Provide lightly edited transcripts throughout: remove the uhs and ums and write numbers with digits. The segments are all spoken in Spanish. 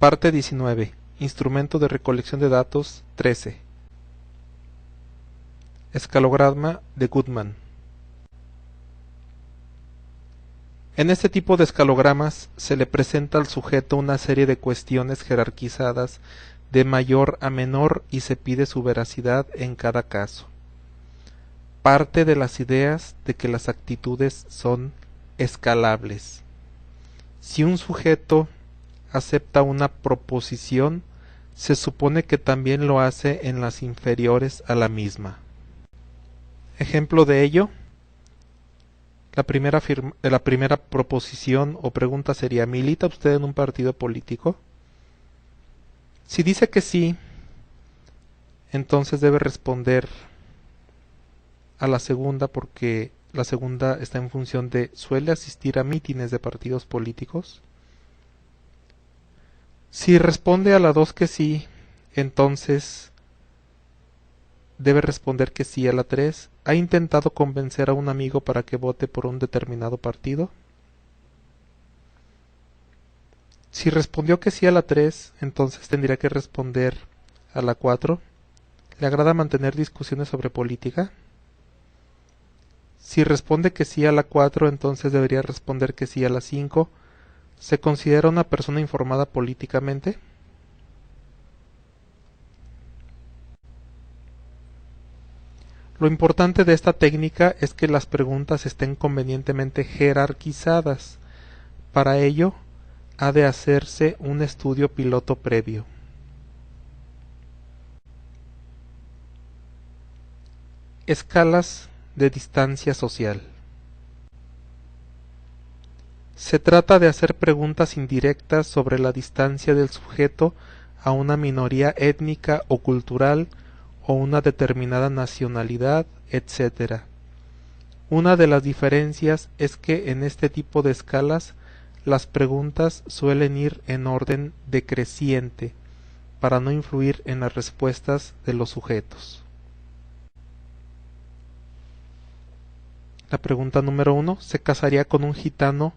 Parte 19. Instrumento de recolección de datos 13. Escalograma de Goodman. En este tipo de escalogramas se le presenta al sujeto una serie de cuestiones jerarquizadas de mayor a menor y se pide su veracidad en cada caso. Parte de las ideas de que las actitudes son escalables. Si un sujeto acepta una proposición, se supone que también lo hace en las inferiores a la misma. Ejemplo de ello, la primera proposición o pregunta sería: ¿milita usted en un partido político? Si dice que sí, entonces debe responder a la segunda, porque la segunda está en función de ¿suele asistir a mítines de partidos políticos? Si responde a la 2 que sí, entonces debe responder que sí a la 3. ¿Ha intentado convencer a un amigo para que vote por un determinado partido? Si respondió que sí a la 3, entonces tendría que responder a la 4. ¿Le agrada mantener discusiones sobre política? Si responde que sí a la 4, entonces debería responder que sí a la 5. ¿Se considera una persona informada políticamente? Lo importante de esta técnica es que las preguntas estén convenientemente jerarquizadas. Para ello, ha de hacerse un estudio piloto previo. Escalas de distancia social. Se trata de hacer preguntas indirectas sobre la distancia del sujeto a una minoría étnica o cultural o una determinada nacionalidad, etc. Una de las diferencias es que en este tipo de escalas las preguntas suelen ir en orden decreciente para no influir en las respuestas de los sujetos. La pregunta número 1: ¿se casaría con un gitano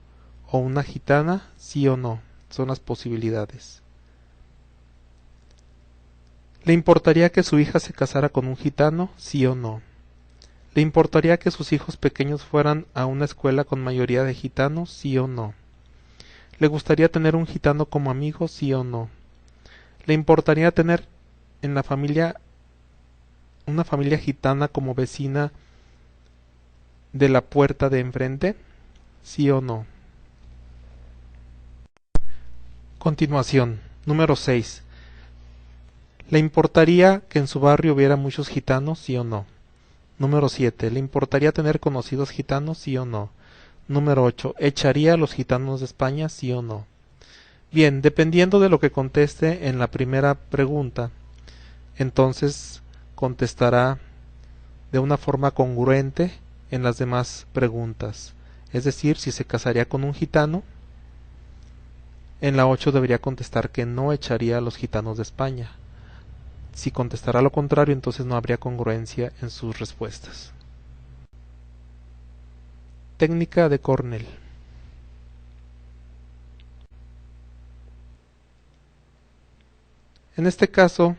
o una gitana? ¿Sí o no? Son las posibilidades. ¿Le importaría que su hija se casara con un gitano? ¿Sí o no? ¿Le importaría que sus hijos pequeños fueran a una escuela con mayoría de gitanos? ¿Sí o no? ¿Le gustaría tener un gitano como amigo? ¿Sí o no? ¿Le importaría tener en la familia una familia gitana como vecina de la puerta de enfrente? ¿Sí o no? Continuación, número 6. ¿Le importaría que en su barrio hubiera muchos gitanos? ¿Sí o no? Número 7. ¿Le importaría tener conocidos gitanos? ¿Sí o no? Número 8. ¿Echaría a los gitanos de España? ¿Sí o no? Bien, dependiendo de lo que conteste en la primera pregunta, entonces contestará de una forma congruente en las demás preguntas. Es decir, si se casaría con un gitano, en la 8 debería contestar que no echaría a los gitanos de España. Si contestará lo contrario, entonces no habría congruencia en sus respuestas. Técnica de Cornell. En este caso,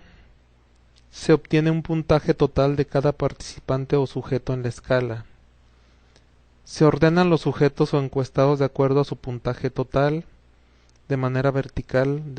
se obtiene un puntaje total de cada participante o sujeto en la escala. Se ordenan los sujetos o encuestados de acuerdo a su puntaje total, de manera vertical,